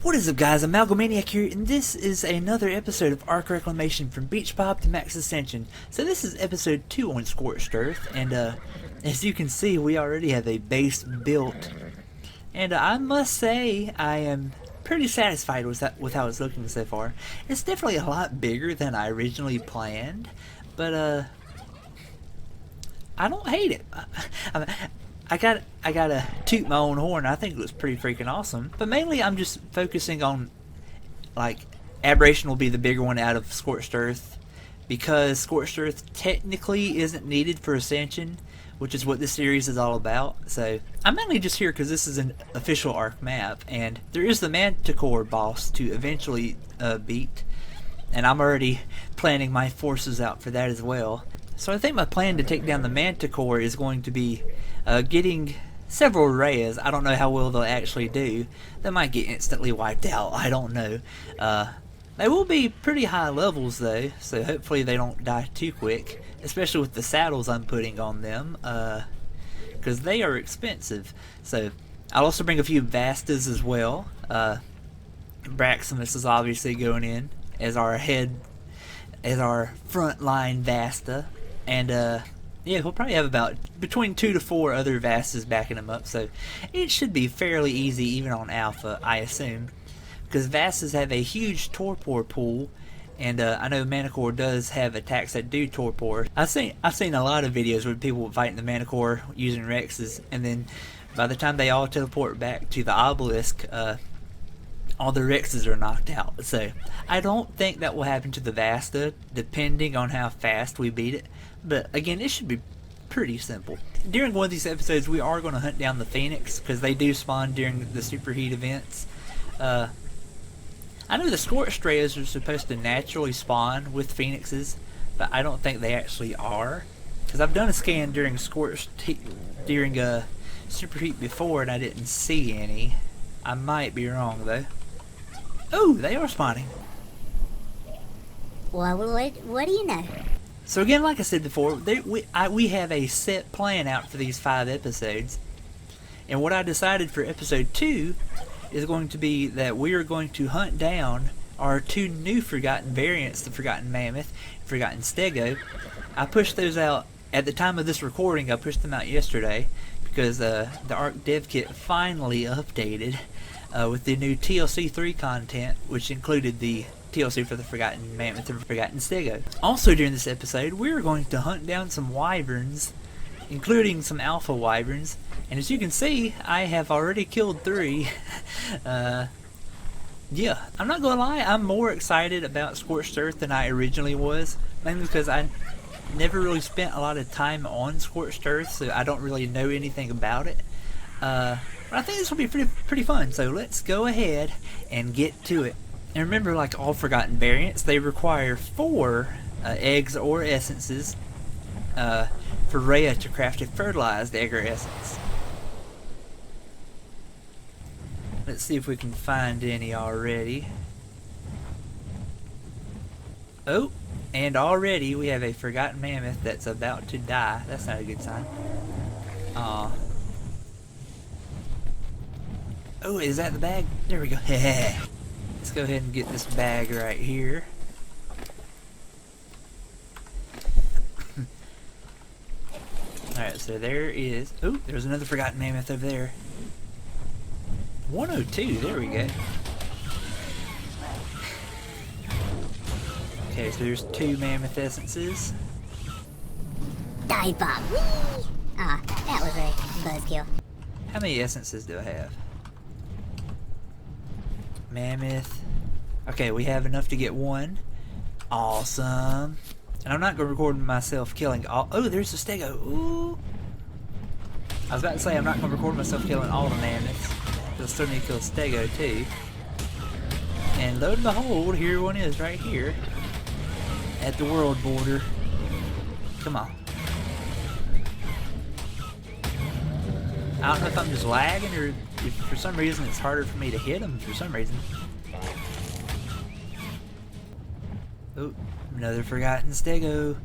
What is up, guys? Amalgamaniac here, and this is another episode of ARK Reclamation from Beach Pop to Max Ascension. So this is episode 2 on Scorched Earth, and as you can see, we already have a base built. And I must say, I am pretty satisfied with how it's looking so far. It's definitely a lot bigger than I originally planned, but I don't hate it. I gotta toot my own horn. I think it looks pretty freaking awesome. But mainly I'm just focusing on, like, Aberration will be the bigger one out of Scorched Earth, because Scorched Earth technically isn't needed for Ascension, which is what this series is all about. So I'm mainly just here because this is an official ARK map, and there is the Manticore boss to eventually beat, and I'm already planning my forces out for that as well. So I think my plan to take down the Manticore is going to be getting several rares. I don't know how well they'll actually do. They might get instantly wiped out. I don't know. They will be pretty high levels though, so hopefully they don't die too quick, especially with the saddles I'm putting on them, because they are expensive. So I'll also bring a few Vastas as well. Braximus is obviously going in as our frontline Vasta, and yeah, we'll probably have about between 2 to 4 other Vastas backing him up, so it should be fairly easy even on Alpha, I assume, because Vastas have a huge torpor pool, and I know Manticore does have attacks that do torpor. I've seen a lot of videos where people fighting the Manticore using Rexes, and then by the time they all teleport back to the obelisk, all the Rexes are knocked out. So I don't think that will happen to the Vasta, depending on how fast we beat it. But again, it should be pretty simple. During one of these episodes, we are going to hunt down the Phoenix, because they do spawn during the superheat events. I know the Scorched rays are supposed to naturally spawn with Phoenixes, but I don't think they actually are, because I've done a scan during superheat before, and I didn't see any. I might be wrong though. Oh, they are spawning. Well, what do you know? So again, like I said before, we have a set plan out for these 5 episodes. And what I decided for episode 2 is going to be that we are going to hunt down our 2 new Forgotten variants, the Forgotten Mammoth and Forgotten Stego. I pushed those out at the time of this recording. I pushed them out yesterday because the ARK dev kit finally updated with the new TLC 3 content, which included the TLC for the Forgotten Mammoth and Forgotten Stego. Also during this episode, we're going to hunt down some wyverns, including some alpha wyverns, and as you can see, I have already killed 3. Yeah, I'm not gonna lie, I'm more excited about Scorched Earth than I originally was, mainly because I never really spent a lot of time on Scorched Earth, so I don't really know anything about it. But I think this will be pretty fun, so let's go ahead and get to it. And remember, like all Forgotten variants, they require 4 eggs or essences for Rhea to craft a fertilized egg or essence. Let's see if we can find any already. Oh, and already we have a Forgotten Mammoth that's about to die. That's not a good sign. Aw. Oh, is that the bag? There we go. Let's go ahead and get this bag right here. Alright, so there is... Oh, there's another Forgotten Mammoth over there. 102, there we go. Okay, so there's 2 Mammoth essences. Dive bomb. Whee! Ah, that was a buzzkill. How many essences do I have? Mammoth. Okay, we have enough to get 1. Awesome. And I'm not going to record myself killing all... Oh, there's the Stego. Ooh. I was about to say I'm not going to record myself killing all the mammoths. But I still need to kill Stego too. And lo and behold, here one is right here. At the world border. Come on. I don't know if I'm just lagging or if for some reason it's harder for me to hit them for some reason. Oh, another Forgotten Stego.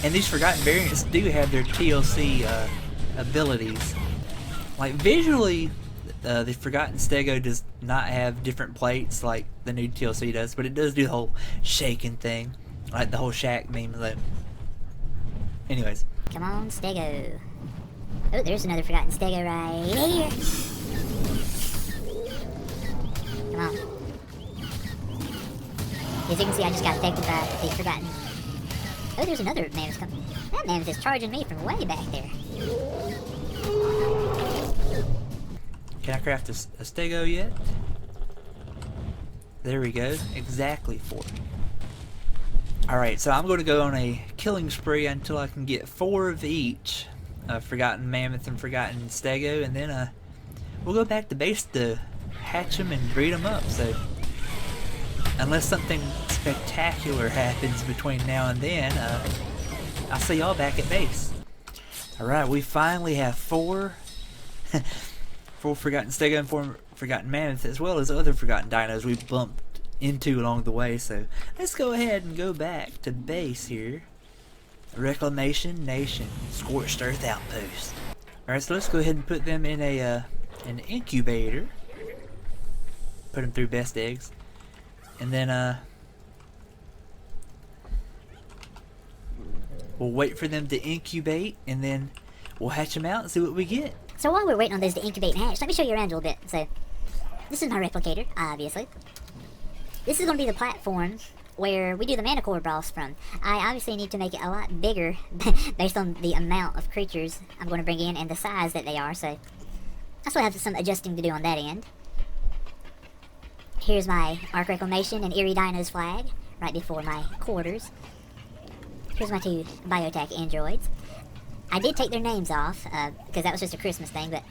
And these Forgotten variants do have their TLC abilities. Like visually, The Forgotten Stego does not have different plates like the new TLC does, but it does do the whole shaking thing, like the whole Shack meme. Though. Anyways. Come on, Stego. Oh, there's another Forgotten Stego right here. Come on. As you can see, I just got affected by the Forgotten. Oh, there's another mammoth coming. That mammoth is charging me from way back there. Can I craft a Stego yet? There we go. Exactly 4. Alright, so I'm going to go on a killing spree until I can get 4 of each. Forgotten Mammoth and Forgotten Stego, and then we'll go back to base to hatch them and breed them up. So, unless something spectacular happens between now and then, I'll see y'all back at base. Alright, we finally have 4 Forgotten Stego and 4 Forgotten Mammoth, as well as other Forgotten Dinos we bumped into along the way. So let's go ahead and go back to base here. Reclamation Nation, Scorched Earth Outpost. Alright, so let's go ahead and put them in a an incubator. Put them through best eggs. And then we'll wait for them to incubate, and then we'll hatch them out and see what we get. So while we're waiting on those to incubate and hatch, let me show you around a little bit. So, this is my replicator, obviously. This is going to be the platform where we do the mana core boss from. I obviously need to make it a lot bigger based on the amount of creatures I'm going to bring in and the size that they are, so I still have some adjusting to do on that end. Here's my ARK Reclamation and Eerie Dinos flag, right before my quarters. Here's my 2 biotech androids. I did take their names off, because that was just a Christmas thing, but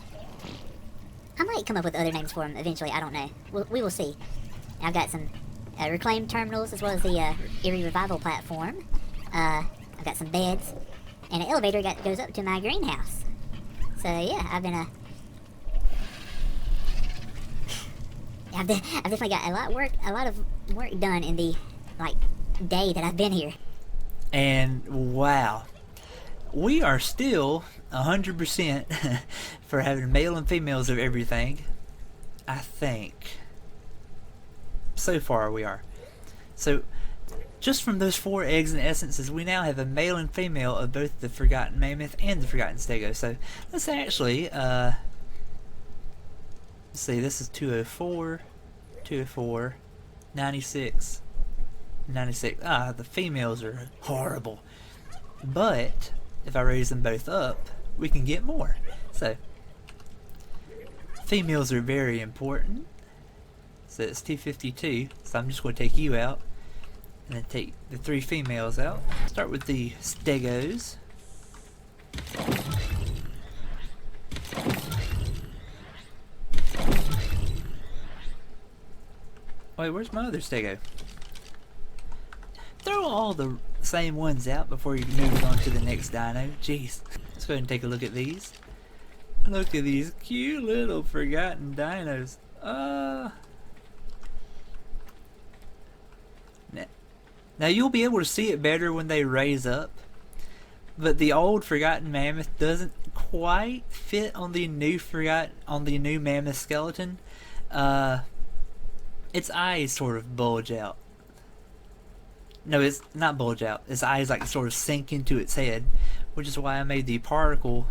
I might come up with other names for them eventually, I don't know. We will see. I've got some reclaimed terminals, as well as the Eerie Revival platform. I've got some beds, and an elevator that goes up to my greenhouse. So yeah, I've been I've definitely got a lot of work done in the day that I've been here. And wow, we are still 100% for having male and females of everything. I think so far we are. So just from those 4 eggs and essences, we now have a male and female of both the Forgotten Mammoth and the Forgotten Stego. So let's actually let's see, this is 204, 204, 96, 96. The females are horrible. But if I raise them both up, we can get more. So females are very important. So it's 252. So I'm just going to take you out, and then take the 3 females out. Start with the Stegos. Wait, where's my other Stego? Throw all the same ones out before you move on to the next dino. Jeez. Let's go ahead and take a look at these. Look at these cute little Forgotten Dinos. Now you'll be able to see it better when they raise up, but the old Forgotten Mammoth doesn't quite fit on the new Mammoth skeleton. Its eyes sort of bulge out. No, it's not bulge out. Its eyes like sort of sink into its head, which is why I made the particle,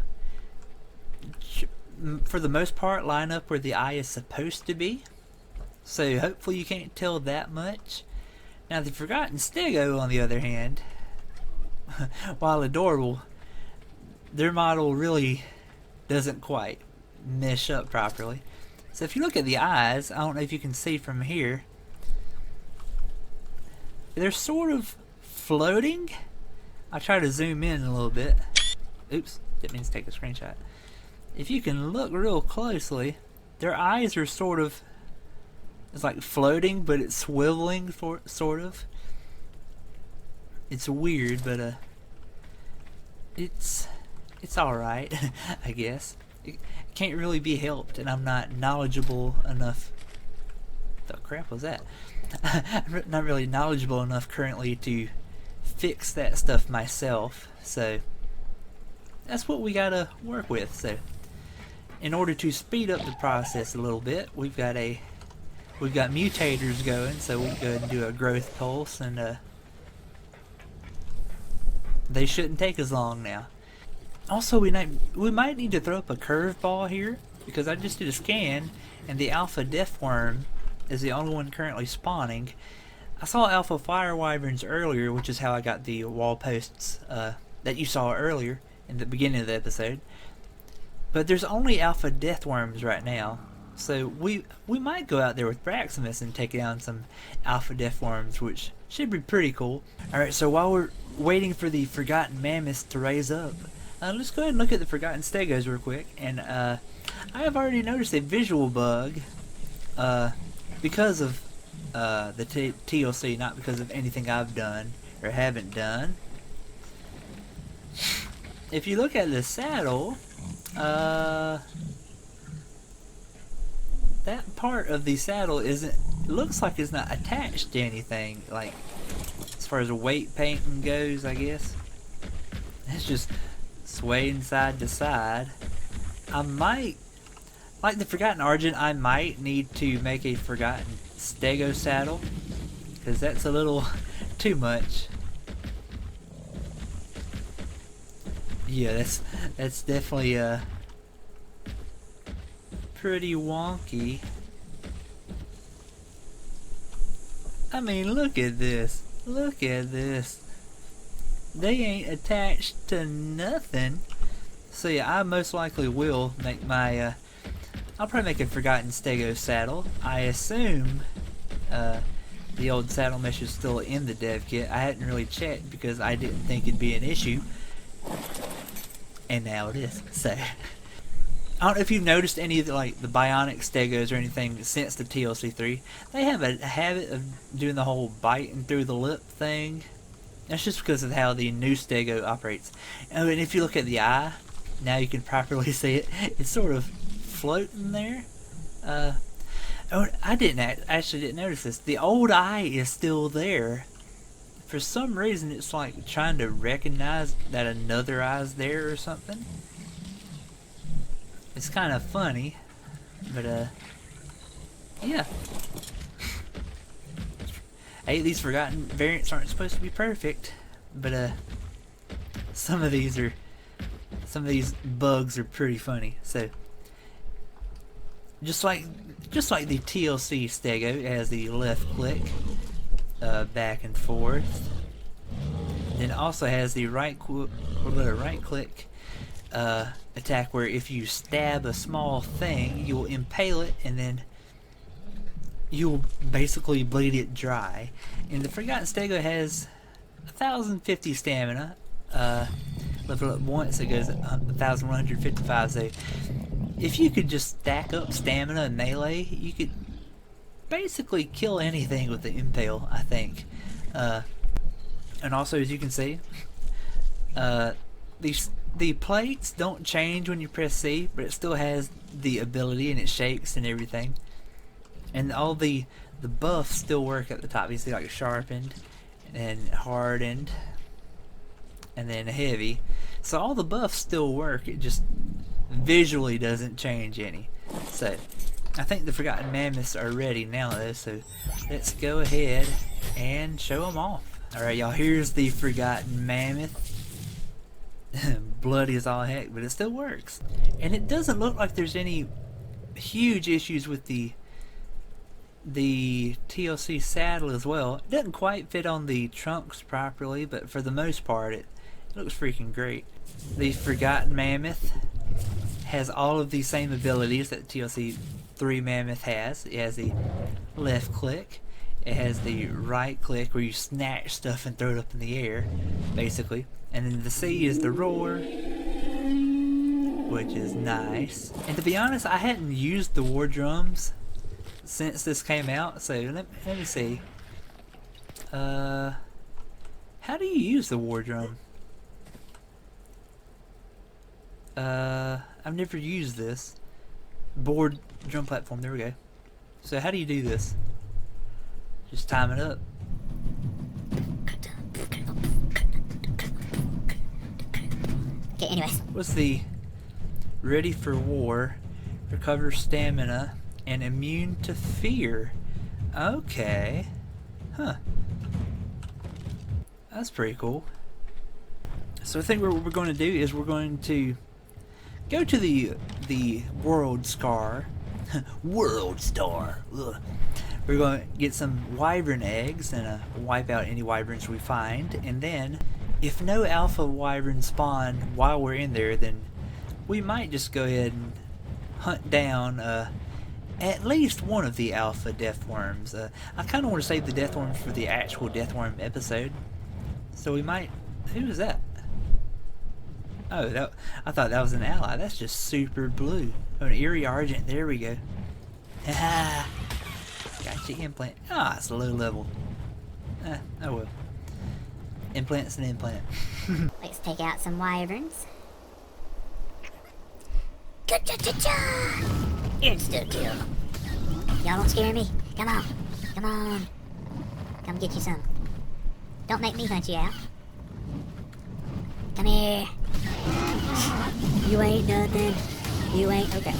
for the most part, line up where the eye is supposed to be. So hopefully you can't tell that much. Now the Forgotten Stego, on the other hand, while adorable, their model really doesn't quite mesh up properly. So if you look at the eyes, I don't know if you can see from here, they're sort of floating. I'll try to zoom in a little bit. Oops, didn't mean to take a screenshot. If you can look real closely, their eyes are sort of, it's like floating, but it's swiveling sort of. It's weird, but it's alright, I guess. It can't really be helped, and I'm not knowledgeable enough. The crap was that? I'm not really knowledgeable enough currently to fix that stuff myself, so that's what we gotta work with. So in order to speed up the process a little bit, we've got mutators going, so we can go ahead and do a growth pulse, and they shouldn't take as long now. Also, we might need to throw up a curveball here, because I just did a scan, and the alpha death worm is the only one currently spawning. I saw alpha fire wyverns earlier, which is how I got the wall posts that you saw earlier in the beginning of the episode. But there's only alpha death worms right now, so we might go out there with Braximus and take down some alpha death worms, which should be pretty cool. Alright, so while we're waiting for the forgotten mammoths to raise up, let's go ahead and look at the forgotten stegos real quick. And I have already noticed a visual bug because of the TLC, not because of anything I've done or haven't done. If you look at the saddle, that part of the saddle looks like it's not attached to anything, like as far as weight painting goes, I guess. It's just swaying side to side. I might, like the Forgotten Argent, I might need to make a Forgotten Stego saddle, because that's a little too much. Yeah, that's definitely pretty wonky. I mean, look at this. Look at this. They ain't attached to nothing. So yeah, I most likely will make my I'll probably make a Forgotten Stego saddle. I assume the old saddle mesh is still in the dev kit. I hadn't really checked because I didn't think it'd be an issue. And now it is. So I don't know if you've noticed any of the bionic stegos or anything since the TLC 3. They have a habit of doing the whole biting through the lip thing. That's just because of how the new stego operates. Oh, and if you look at the eye, now you can properly see it. It's sort of floating there. Oh, I actually didn't notice this. The old eye is still there. For some reason, it's like trying to recognize that another eye's there or something. It's kind of funny, but yeah. Hey, these Forgotten variants aren't supposed to be perfect, but some of these bugs are pretty funny. So just like the TLC stego, it has the left click back and forth. Then it also has the right click attack, where if you stab a small thing, you'll impale it and then you'll basically bleed it dry. And the Forgotten Stego has 1050 stamina. Level up once, it goes 1155. So if you could just stack up stamina and melee, you could basically kill anything with the impale, I think. And also, as you can see, the plates don't change when you press C, but it still has the ability, and it shakes and everything. And all the buffs still work at the top. You see, like sharpened and hardened and then heavy. So all the buffs still work. It just visually doesn't change any. So I think the Forgotten Mammoths are ready now, though. So let's go ahead and show them off. Alright, y'all, here's the Forgotten Mammoth. Bloody as all heck, but it still works. And it doesn't look like there's any huge issues with the TLC saddle as well. It doesn't quite fit on the trunks properly, but for the most part it looks freaking great. The Forgotten Mammoth has all of the same abilities that TLC 3 Mammoth has. It has the left click, it has the right click where you snatch stuff and throw it up in the air, basically. And then the C is the roar, which is nice. And to be honest, I hadn't used the war drums since this came out, so let me see. How do you use the war drum? I've never used this. Board drum platform, there we go. So how do you do this? Just time it up. Okay, anyways. What's the ready for war? Recover stamina and immune to fear. Okay. Huh. That's pretty cool. So I think what we're going to do is we're going to go to the World Scar. World Star. Ugh. We're going to get some wyvern eggs and wipe out any wyverns we find. And then, if no alpha wyverns spawn while we're in there, then we might just go ahead and hunt down at least one of the alpha deathworms. I kind of want to save the deathworms for the actual deathworm episode. So we might... Who is that? Oh, I thought that was an ally. That's just super blue. Oh, an Eerie Argent. There we go. Ah, gotcha, implant. Ah, it's low level. Oh well. Implant's an implant. Let's take out some wyverns. Insta kill. Y'all don't scare me. Come on. Come on. Come get you some. Don't make me hunt you out. Come here. You ain't nothing. You ain't... Okay.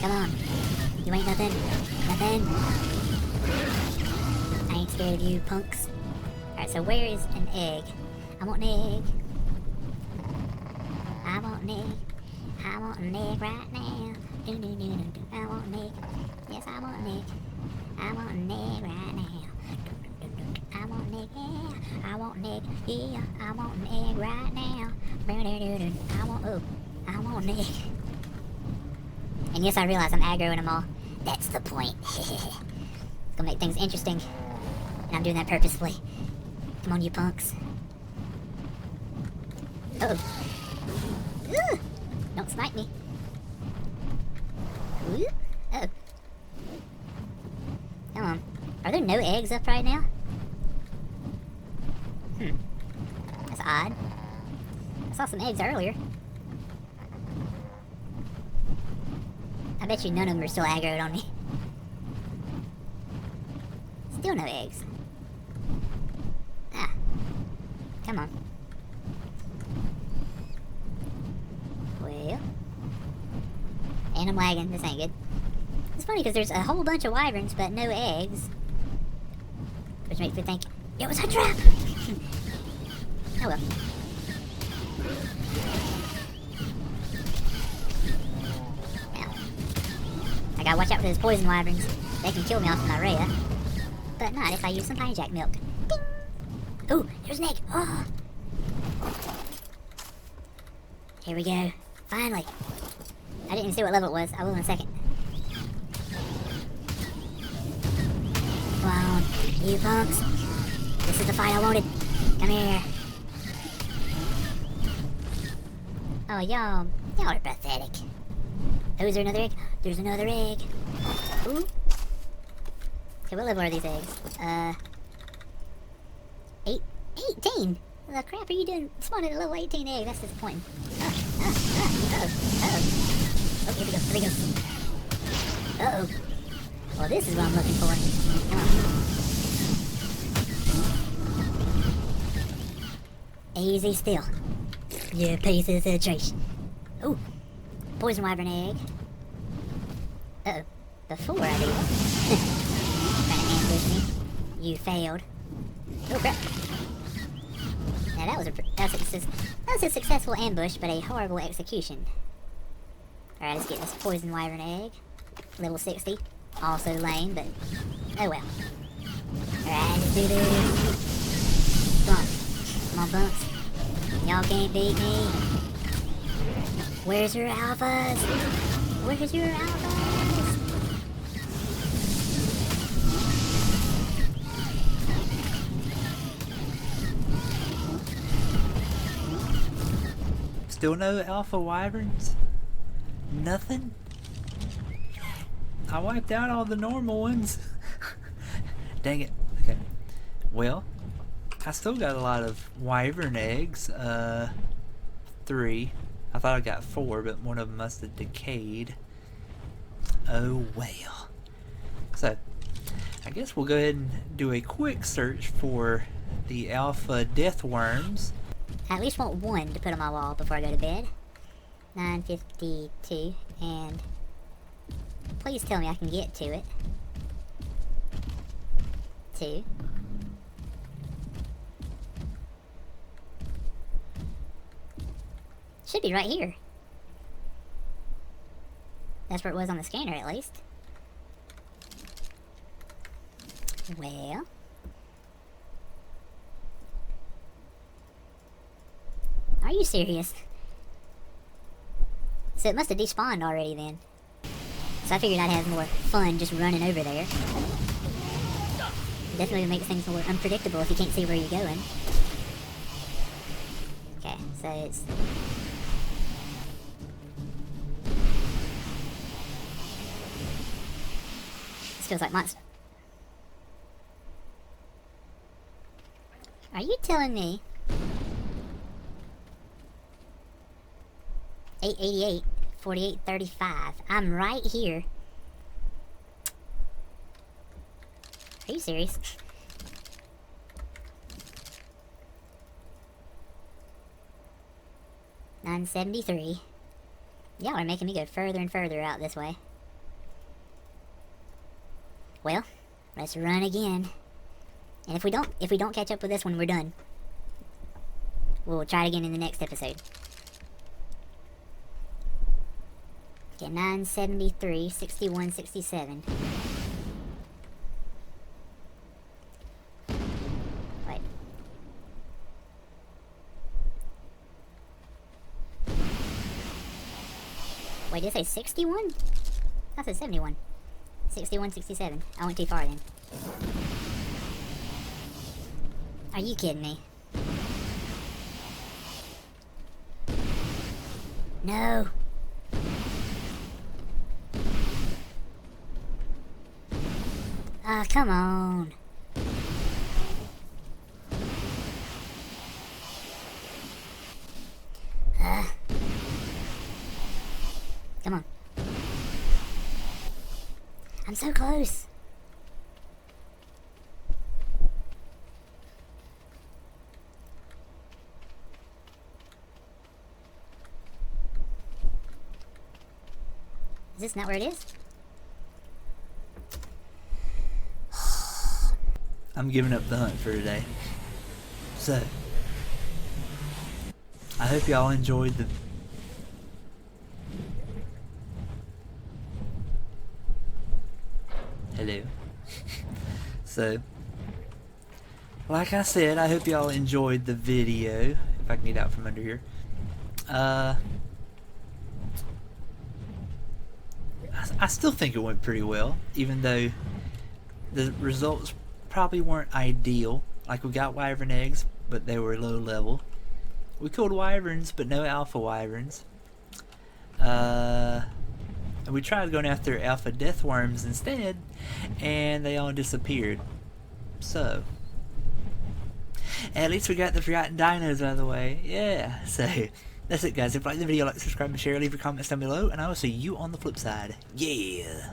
Come on. You ain't nothing. Nothing. I ain't scared of you, punks. Alright, so where is an egg? I want an egg. I want an egg. I want an egg right now. Do, do, do, do, do. I want an egg. Yes, I want an egg. I want an egg right now. I want an egg, yeah. I want an egg, yeah. I want an egg right now. I want an egg. And yes, I realize I'm aggroing them all. That's the point. It's gonna make things interesting. And I'm doing that purposefully. Come on, you punks. Uh-oh. Ugh. Don't snipe me. Ooh. Uh-oh. Come on. Are there no eggs up right now? That's odd. I saw some eggs earlier. I bet you none of them are still aggroed on me. Still no eggs. Ah. Come on. Well. And I'm lagging. This ain't good. It's funny because there's a whole bunch of wyverns but no eggs. Which makes me think, it was a trap! Oh well. Now, I gotta watch out for those poison wyverns. They can kill me off my Rhea. But not if I use some pine jack milk. Ding! Ooh, there's an egg! Oh! Here we go. Finally. I didn't even see what level it was. I will in a second. Come on, you punks. This is the fight I wanted. Come here. Oh, y'all are pathetic. Oh, is there another egg? There's another egg. Ooh. Okay, what level are these eggs? 18? The crap are you doing spawning at level 18 egg? That's disappointing. Oh, here we go, here we go. Uh-oh. Well, this is what I'm looking for. Come on. Easy still. You pieces of trash. Ooh. Poison wyvern egg. Uh-oh. Before I do. Trying to ambush me. You failed. Oh, crap. Now that was a successful ambush, but a horrible execution. Alright, let's get this poison wyvern egg. Level 60. Also lame, but oh well. Alright, let's do this. Come on. Come on, bunks. Y'all can't beat me. Where's your alphas? Where's your alphas? Still no alpha wyverns? Nothing? I wiped out all the normal ones. Dang it. Okay. Well, I still got a lot of wyvern eggs. 3. I thought I got 4, but one of them must have decayed. Oh well. So, I guess we'll go ahead and do a quick search for the alpha death worms. I at least want one to put on my wall before I go to bed. 9:52. And please tell me I can get to it. 2. Should be right here. That's where it was on the scanner, at least. Well. Are you serious? So it must have despawned already then. So I figured I'd have more fun just running over there. Definitely makes things more unpredictable if you can't see where you're going. Okay, so it's... This feels like monster. Are you telling me 888, 4835? I'm right here. Are you serious? $973. Y'all are making me go further and further out this way. Well, let's run again. And if we don't catch up with this one, we're done. We'll try it again in the next episode. Okay, 973, 61, 67. Wait. Wait, did it say 61? I said 71. 61, 67. I went too far then. Are you kidding me? No. Ah, come on. Come on. I'm so close. Is this not where it is? I'm giving up the hunt for today. So, I hope y'all enjoyed the... Hello. So, like I said, I hope y'all enjoyed the video. If I can get out from under here. I still think it went pretty well, even though the results probably weren't ideal. Like, we got wyvern eggs, but they were low level. We killed wyverns, but no alpha wyverns. And we tried going after alpha deathworms instead, and they all disappeared. So, at least we got the forgotten dinos out of the way. Yeah, so that's it, guys. If you like the video, like, subscribe, and share. Leave your comments down below, and I will see you on the flip side. Yeah!